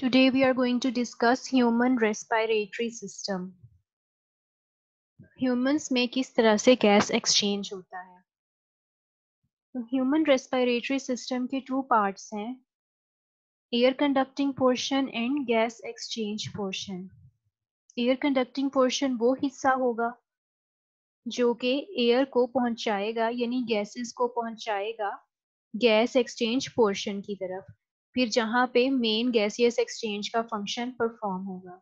Today we are going to discuss human respiratory system. Humans में किस तरह से गैस एक्सचेंज होता है? तो ह्यूमन रेस्पिरेटरी सिस्टम के टू पार्ट्स हैं, air conducting portion and gas exchange portion. Air conducting portion वो हिस्सा होगा जो कि एयर को पहुंचाएगा यानी गैसेस को पहुंचाएगा गैस एक्सचेंज पोर्शन की तरफ, फिर जहां पे मेन गैसियस एक्सचेंज का फंक्शन परफॉर्म होगा।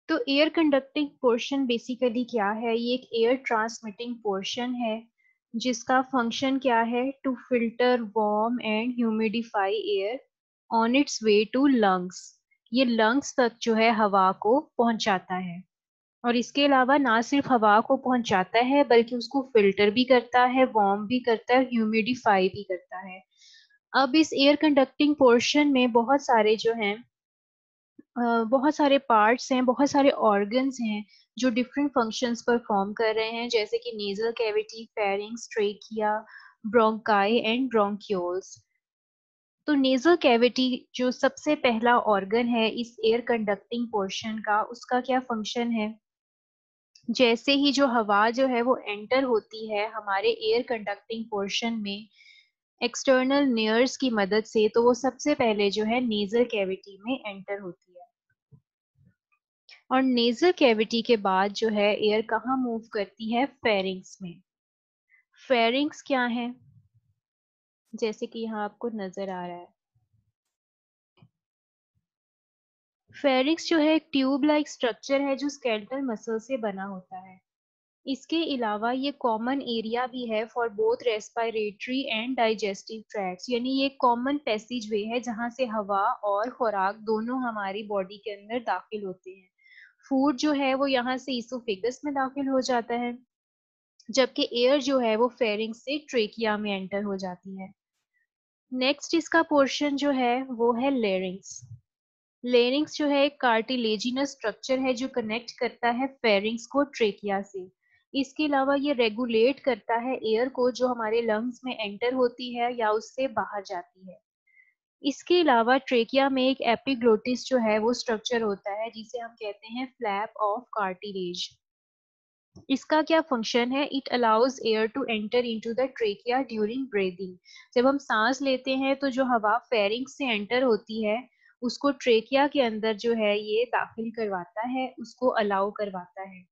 तो एयर कंडक्टिंग पोर्शन बेसिकली क्या है? ये एक एयर ट्रांसमिटिंग पोर्शन है जिसका फंक्शन क्या है? To filter warm and humidify air on its way to lungs. ये लंग्स तक जो है हवा को पहुंचाता है, और इसके अलावा ना सिर्फ हवा को पहुंचाता है बल्कि उसको फिल्टर भी करता है, वार्म भी करता है, ह्यूमिडिफाई भी करता है। अब इस एयर कंडक्टिंग पोर्शन में बहुत सारे पार्ट्स हैं, बहुत सारे ऑर्गन्स हैं जो डिफरेंट फंक्शंस परफॉर्म कर रहे हैं, जैसे कि nasal cavity, pharynx, trachea, bronchi and bronchioles. तो नेजल कैविटी जो सबसे पहला ऑर्गन है इस एयर कंडक्टिंग पोर्शन का, उसका क्या फंक्शन है? जैसे ही जो हवा जो है वो एंटर होती है हमारे एयर कंडक्टिंग पोर्शन में एक्सटर्नल नेयर्स की मदद से, तो वो सबसे पहले जो है नेजल कैविटी में एंटर होती है। और नेजल कैविटी के बाद जो है एयर कहाँ मूव करती है? फेरिंग्स में। फेरिंग्स क्या है? जैसे कि यहाँ आपको नजर आ रहा है, फेरिंग्स जो है एक ट्यूब लाइक स्ट्रक्चर है जो स्केलेटल मसल से बना होता है। इसके अलावा ये कॉमन एरिया भी है for both respiratory and digestive tracts, यानी ये कॉमन पैसेज वे है जहाँ से हवा और खुराक दोनों हमारी बॉडी के अंदर दाखिल होते हैं। फूड जो है वो यहाँ से इसोफेगस में दाखिल हो जाता है, जबकि एयर जो है वो फेरिंग से ट्रेकिया में एंटर हो जाती है। नेक्स्ट इसका पोर्शन जो है वो है लेरिंग्स। लेरिंग्स जो है एक कार्टिलेजिनस स्ट्रक्चर है जो कनेक्ट करता है फेरिंग्स को ट्रेकिया से। इसके अलावा ये रेगुलेट करता है एयर को जो हमारे लंग्स में एंटर होती है या उससे बाहर जाती है। इसके अलावा ट्रेकिया में एक एपिग्लोटिस जो है वो स्ट्रक्चर होता है जिसे हम कहते हैं फ्लैप ऑफ कार्टिलेज। इसका क्या फंक्शन है? It allows air to enter into the trachea during breathing. जब हम सांस लेते हैं तो जो हवा फेरिंग से एंटर होती है उसको ट्रेकिया के अंदर जो है ये दाखिल करवाता है, उसको अलाउ करवाता है।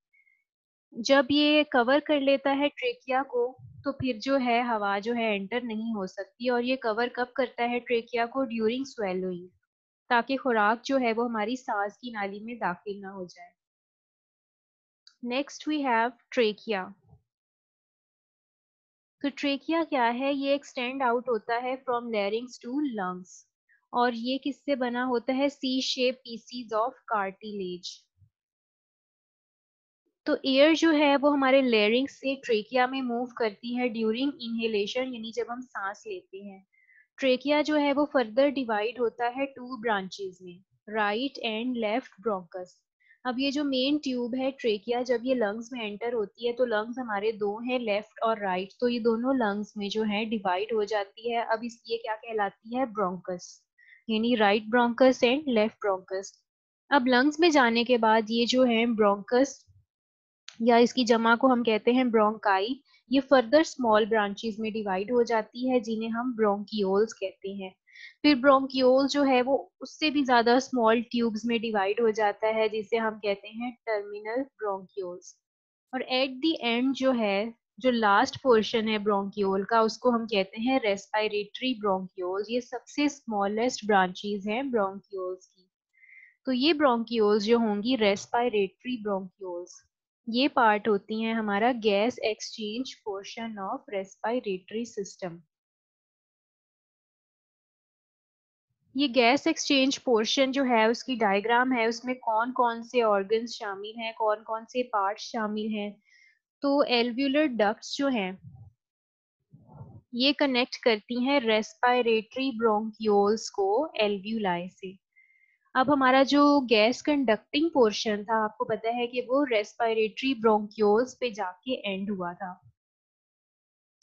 जब ये कवर कर लेता है ट्रेकिया को, तो फिर जो है हवा जो है एंटर नहीं हो सकती, और ये कवर कब करता है ट्रेकिया को? ड्यूरिंग स्वेलोइंग, ताकि खुराक जो है वो हमारी सांस की नाली में दाखिल ना हो जाए। Next we have trachea. तो ट्रेकिया क्या है? ये एक्सटेंड आउट होता है फ्रॉम लैरिंग्स टू लंग्स, और ये किससे बना होता है? सी शेप पीसीज ऑफ कार्टिलेज। तो एयर जो है वो हमारे लैरिंग्स से ट्रेकिया में मूव करती है ड्यूरिंग इनहेलेशन, यानी जब हम सांस लेते हैं। ट्रेकिया जो है वो फर्दर डिवाइड होता है टू ब्रांचेस में, राइट एंड लेफ्ट ब्रोंकस। अब ये जो मेन ट्यूब है ट्रेकिया, जब ये लंग्स में एंटर होती है तो लंग्स हमारे दो हैं, लेफ्ट और राइट, तो ये दोनों लंग्स में जो है डिवाइड हो जाती है। अब इस ये क्या कहलाती है? ब्रोंकस, यानी right bronchus and left bronchus. अब लंग्स में जाने के बाद ये जो है ब्रोंकस, या इसकी जमा को हम कहते हैं ब्रोंकाई, ये फर्दर स्मॉल ब्रांचेस में डिवाइड हो जाती है जिन्हें हम ब्रोंकियोल्स कहते हैं। फिर ब्रोंकियोल जो है वो उससे भी ज्यादा स्मॉल ट्यूब्स में डिवाइड हो जाता है जिसे हम कहते हैं टर्मिनल ब्रोंकियोल्स। और एट द एंड जो है, जो लास्ट पोर्शन है ब्रोंकियोल का, उसको हम कहते हैं रेस्पिरेटरी ब्रोंकियोल्स। ये सबसे स्मॉलेस्ट ब्रांचेस हैं ब्रोंकियोल्स की। तो ये ब्रोंकियोल्स जो होंगी रेस्पिरेटरी ब्रोंकियोल्स, ये पार्ट होती हैं हमारा gas exchange portion of respiratory system. ये गैस एक्सचेंज पोर्शन जो है उसकी डायग्राम है, उसमें कौन कौन से ऑर्गन्स शामिल हैं, कौन कौन से पार्ट्स शामिल हैं। तो एल्व्यूलर डक्ट्स जो हैं ये कनेक्ट करती हैं रेस्पिरेटरी ब्रोंकियोल्स को एल्व्यूलाई से। अब हमारा जो गैस कंडक्टिंग पोर्शन था, आपको पता है कि वो रेस्पिरेटरी ब्रोंक्यूल्स पे जाके एंड हुआ था।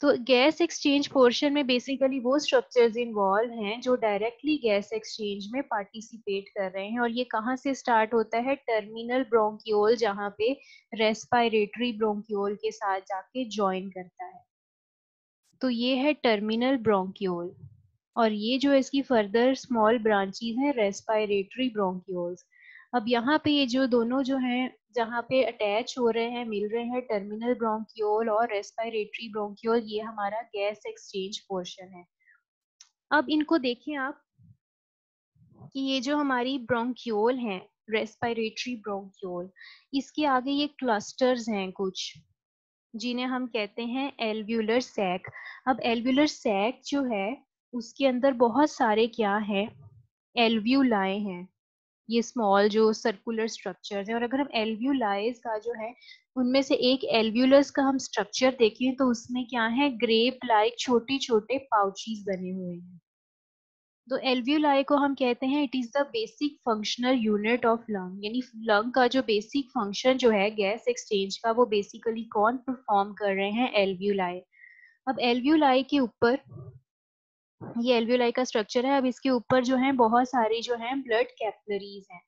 तो गैस एक्सचेंज पोर्शन में बेसिकली वो स्ट्रक्चर्स इन्वॉल्व हैं जो डायरेक्टली गैस एक्सचेंज में पार्टिसिपेट कर रहे हैं, और ये कहाँ से स्टार्ट होता है? टर्मिनल ब्रोंक्यूल, जहाँ पे रेस्पिरेटरी ब्रोंक्यूल के साथ जाके ज्वाइन करता है। तो ये है टर्मिनल ब्रोंक्यूल, और ये जो इसकी फर्दर स्मॉल ब्रांचेस हैं रेस्पिरेटरी ब्रोंक्यूल्स। अब यहाँ पे ये जो दोनों जो हैं जहाँ पे अटैच हो रहे हैं, मिल रहे हैं, टर्मिनल ब्रोंक्यूल और रेस्पिरेटरी ब्रोंक्यूल, ये हमारा गैस एक्सचेंज पोर्शन है। अब इनको देखें आप कि ये जो हमारी ब्रोंक्यूल हैं, रेस्पिरेटरी ब्रोंक्यूल, इसके आगे ये क्लस्टर्स हैं कुछ, जिन्हें हम कहते हैं एल्व्यूलर सैक। अब एल्व्यूलर सैक जो है उसके अंदर बहुत सारे क्या है, एल्व्यूलाए हैं, ये स्मॉल जो सर्कुलर स्ट्रक्चर्स हैं। और अगर हम एल्व्यूलाइज का जो है उनमें से एक एल्व्यूलस का हम स्ट्रक्चर देखें तो उसमें क्या है, ग्रेप लाइक छोटे छोटे पाउचीज बने हुए हैं। तो एल्व्यूलाई को हम कहते हैं it is the basic functional unit of lung, यानी लंग का जो बेसिक फंक्शन जो है गैस एक्सचेंज का, वो बेसिकली कौन परफॉर्म कर रहे हैं? एल्व्यूलाई। अब एल्व्यूलाई के ऊपर, ये एल्व्यूलाई का स्ट्रक्चर है, अब इसके ऊपर जो है बहुत सारी जो है ब्लड कैपिलरीज हैं।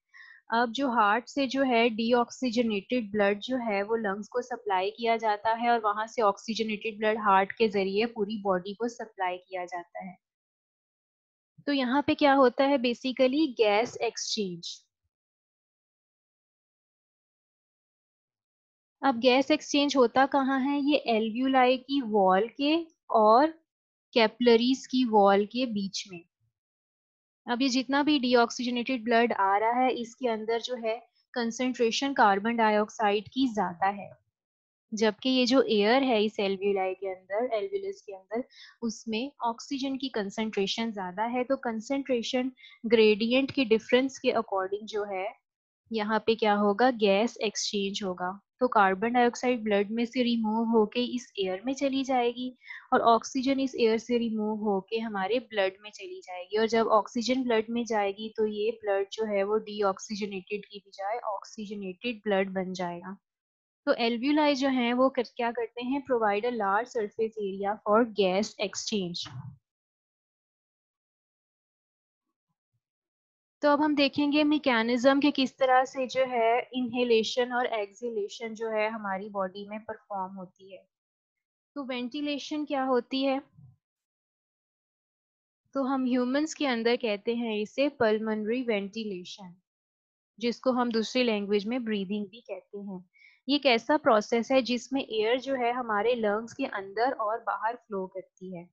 अब जो हार्ट से जो है डीऑक्सीजनेटेड ब्लड जो है वो लंग्स को सप्लाई किया जाता है, और वहां से ऑक्सीजनेटेड ब्लड हार्ट के जरिए पूरी बॉडी को सप्लाई किया जाता है। तो यहाँ पे क्या होता है बेसिकली? Gas exchange. अब गैस एक्सचेंज होता कहाँ है? ये एल्व्यूलाई की वॉल के और कैपिलरीज की वॉल के बीच में। अब ये जितना भी डीऑक्सीजनेटेड ब्लड आ रहा है इसके अंदर जो है कंसंट्रेशन कार्बन डाइऑक्साइड की ज्यादा है, जबकि ये जो एयर है इस एल्व्यूलाई के अंदर, एल्व्यूलस के अंदर, उसमें ऑक्सीजन की कंसंट्रेशन ज्यादा है। तो कंसंट्रेशन ग्रेडियंट के डिफरेंस के अकॉर्डिंग जो है यहाँ पे क्या होगा, गैस एक्सचेंज होगा। तो कार्बन डाइऑक्साइड ब्लड में से रिमूव होके इस एयर में चली जाएगी, और ऑक्सीजन इस एयर से रिमूव होके हमारे ब्लड में चली जाएगी, और जब ऑक्सीजन ब्लड में जाएगी तो ये ब्लड जो है वो डीऑक्सीजनेटेड की बजाय ऑक्सीजनेटेड ब्लड बन जाएगा। तो एल्व्यूलाई जो हैं वो क्या करते हैं, provide a large surface area for gas exchange. तो अब हम देखेंगे मैकेनिज्म कि किस तरह से जो है इनहेलेशन और एक्सहेलेशन जो है हमारी बॉडी में परफॉर्म होती है। तो वेंटिलेशन क्या होती है? तो हम ह्यूमंस के अंदर कहते हैं इसे पल्मोनरी वेंटिलेशन, जिसको हम दूसरी लैंग्वेज में ब्रीदिंग भी कहते हैं। ये एक ऐसा प्रोसेस है जिसमें एयर जो है हमारे लंग्स के अंदर और बाहर फ्लो करती है।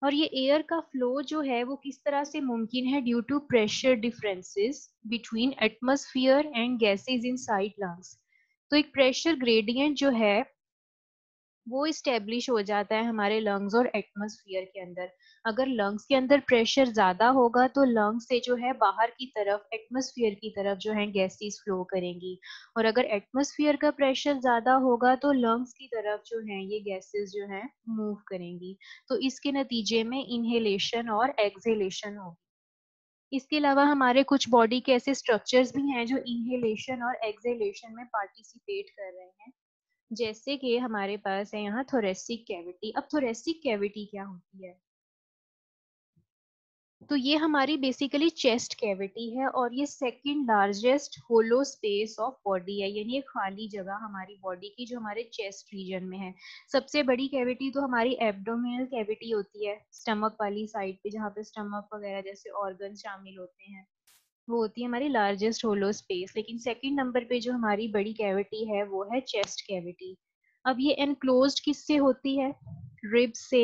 और ये एयर का फ्लो जो है वो किस तरह से मुमकिन है? Due to pressure differences between atmosphere and gases inside lungs. तो एक प्रेशर ग्रेडियंट जो है वो इस्टेब्लिश हो जाता है हमारे लंग्स और एटमॉस्फेयर के अंदर। अगर लंग्स के अंदर प्रेशर ज्यादा होगा तो लंग्स से जो है बाहर की तरफ, एटमॉस्फेयर की तरफ जो है गैसेस फ्लो करेंगी, और अगर एटमॉस्फेयर का प्रेशर ज्यादा होगा तो लंग्स की तरफ जो है ये गैसेस जो है मूव करेंगी। तो इसके नतीजे में इनहेलेशन और एक्सहेलेशन होगी। इसके अलावा हमारे कुछ बॉडी के ऐसे स्ट्रक्चर्स भी हैं जो इनहेलेशन और एक्सहेलेशन में पार्टिसिपेट कर रहे हैं, जैसे कि हमारे पास है यहाँ थोरेसिक कैविटी। अब थोरेसिक कैविटी क्या होती है? तो ये हमारी बेसिकली चेस्ट कैविटी है, और ये second largest hollow space of body है, यानी ये खाली जगह हमारी बॉडी की जो हमारे चेस्ट रीजन में है। सबसे बड़ी कैविटी तो हमारी एब्डोमिनल कैविटी होती है, स्टमक वाली साइड पे, जहाँ पे स्टमक वगैरह जैसे ऑर्गन शामिल होते हैं, वो होती है हमारी लार्जेस्ट होलो स्पेस। लेकिन सेकंड नंबर पे जो हमारी बड़ी कैविटी है वो है चेस्ट कैविटी। अब ये एनक्लोज्ड किससे होती है? रिब से,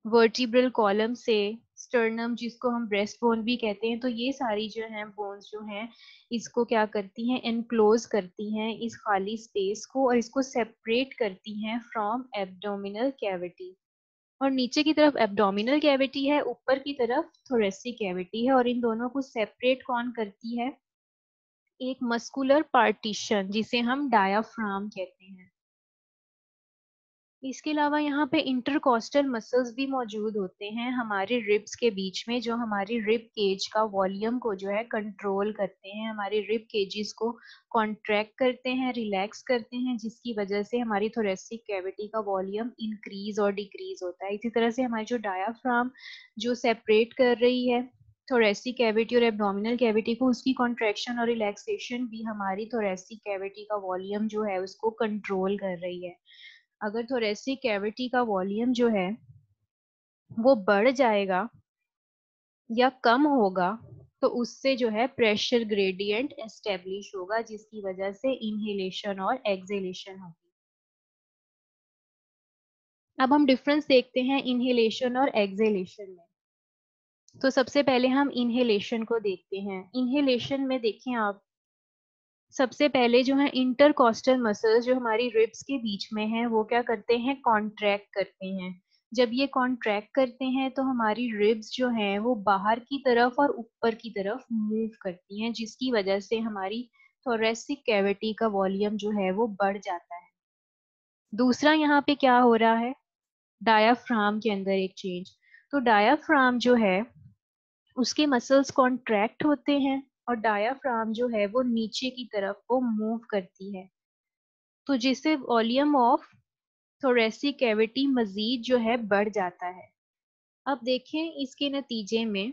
वर्टिब्रल कॉलम से, स्टर्नम जिसको हम ब्रेस्ट बोन भी कहते हैं, तो ये सारी जो हैं बोन्स जो हैं इसको क्या करती हैं, एनक्लोज करती हैं इस खाली स्पेस को, और इसको सेपरेट करती हैं फ्रॉम एब्डोमिनल कैविटी। और नीचे की तरफ एब्डोमिनल कैविटी है, ऊपर की तरफ थोरेसिक कैविटी है, और इन दोनों को सेपरेट कौन करती है? एक मस्कुलर पार्टीशन जिसे हम डायाफ्राम कहते हैं। इसके अलावा यहाँ पे इंटरकॉस्टल मसल्स भी मौजूद होते हैं हमारे रिब्स के बीच में, जो हमारी रिब केज का वॉल्यूम को जो है कंट्रोल करते हैं, हमारे रिब केजेस को कॉन्ट्रैक्ट करते हैं, रिलैक्स करते हैं, जिसकी वजह से हमारी थोरेसिक कैविटी का वॉल्यूम इंक्रीज और डिक्रीज होता है। इसी तरह से हमारी जो डायाफ्राम जो सेपरेट कर रही है थोरेसिक कैविटी और एब्डोमिनल कैविटी को, उसकी कॉन्ट्रैक्शन और रिलैक्सेशन भी हमारी थोरेसिक कैविटी का वॉल्यूम जो है उसको कंट्रोल कर रही है। अगर थोरेसिक कैविटी का वॉल्यूम जो है वो बढ़ जाएगा या कम होगा, तो उससे जो है प्रेशर ग्रेडियंट एस्टेब्लिश होगा, जिसकी वजह से इनहेलेशन और एक्सहेलेशन होगी। अब हम डिफरेंस देखते हैं इनहेलेशन और एक्सहेलेशन में। तो सबसे पहले हम इनहेलेशन को देखते हैं। इनहेलेशन में देखें आप, सबसे पहले जो है इंटरकॉस्टल मसल्स जो हमारी रिब्स के बीच में है वो क्या करते हैं, कॉन्ट्रैक्ट करते हैं। जब ये कॉन्ट्रैक्ट करते हैं तो हमारी रिब्स जो हैं वो बाहर की तरफ और ऊपर की तरफ मूव करती हैं, जिसकी वजह से हमारी थोरेसिक कैविटी का वॉल्यूम जो है वो बढ़ जाता है। दूसरा यहाँ पे क्या हो रहा है, डायाफ्राम के अंदर एक चेंज। तो डायाफ्राम जो है उसके मसल्स कॉन्ट्रैक्ट होते हैं और डायाफ्राम जो है वो नीचे की तरफ को मूव करती है, तो जिससे वॉल्यूम ऑफ थोरेसिक कैविटी मजीद जो है बढ़ जाता है। अब देखें इसके नतीजे में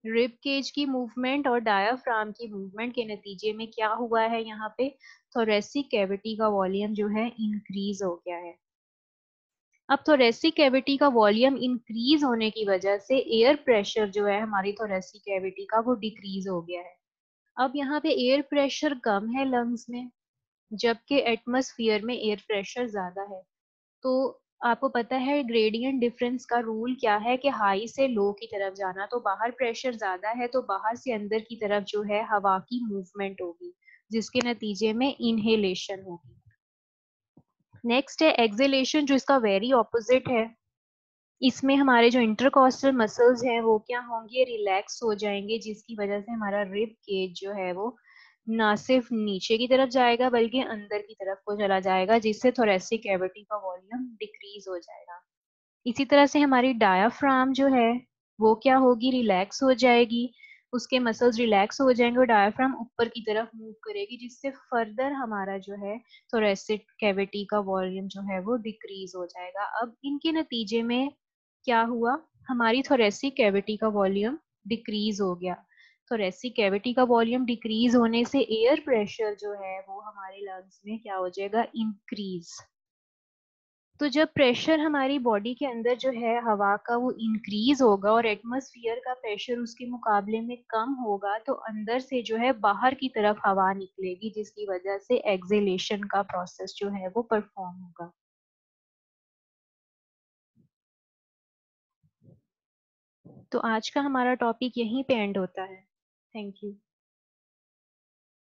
रिब केज की मूवमेंट और डायाफ्राम की मूवमेंट के नतीजे में क्या हुआ है, यहाँ पे थोरेसिक कैविटी का वॉल्यूम जो है इंक्रीज हो गया है। अब थोरेसिक कैविटी का वॉल्यूम इंक्रीज होने की वजह से एयर प्रेशर जो है हमारी थोरेसिक कैविटी का वो डिक्रीज हो गया है। अब यहाँ पे एयर प्रेशर कम है लंग्स में, जबकि एटमॉस्फेयर में एयर प्रेशर ज्यादा है। तो आपको पता है ग्रेडियंट डिफरेंस का रूल क्या है कि हाई से लो की तरफ जाना, तो बाहर प्रेशर ज्यादा है तो बाहर से अंदर की तरफ जो है हवा की मूवमेंट होगी, जिसके नतीजे में इनहेलेशन होगी। नेक्स्ट है एक्सेलेशन, जो इसका वेरी ऑपोजिट है। इसमें हमारे जो इंटरकॉस्टल मसल्स हैं वो क्या होंगे, रिलैक्स हो जाएंगे, जिसकी वजह से हमारा रिब केज जो है वो ना सिर्फ नीचे की तरफ जाएगा बल्कि अंदर की तरफ को चला जाएगा, जिससे थोरेसिक कैविटी का वॉल्यूम डिक्रीज हो जाएगा। इसी तरह से हमारी डायाफ्राम जो है वो क्या होगी, रिलैक्स हो जाएगी, उसके मसल्स रिलैक्स हो जाएंगे और डायाफ्राम ऊपर की तरफ मूव करेगी, जिससे फर्दर हमारा जो है थोरेसिक कैविटी का वॉल्यूम जो है वो डिक्रीज हो जाएगा। अब इनके नतीजे में क्या हुआ, हमारी थोरेसिक कैविटी का वॉल्यूम डिक्रीज हो गया। थोरेसिक कैविटी का वॉल्यूम डिक्रीज होने से एयर प्रेशर जो है वो हमारे लंग्स में क्या हो जाएगा, इंक्रीज। तो जब प्रेशर हमारी बॉडी के अंदर जो है हवा का वो इंक्रीज होगा और एटमॉस्फेयर का प्रेशर उसके मुकाबले में कम होगा, तो अंदर से जो है बाहर की तरफ हवा निकलेगी, जिसकी वजह से एक्सेलेशन का प्रोसेस जो है वो परफॉर्म होगा। तो आज का हमारा टॉपिक यहीं पे एंड होता है। Thank you.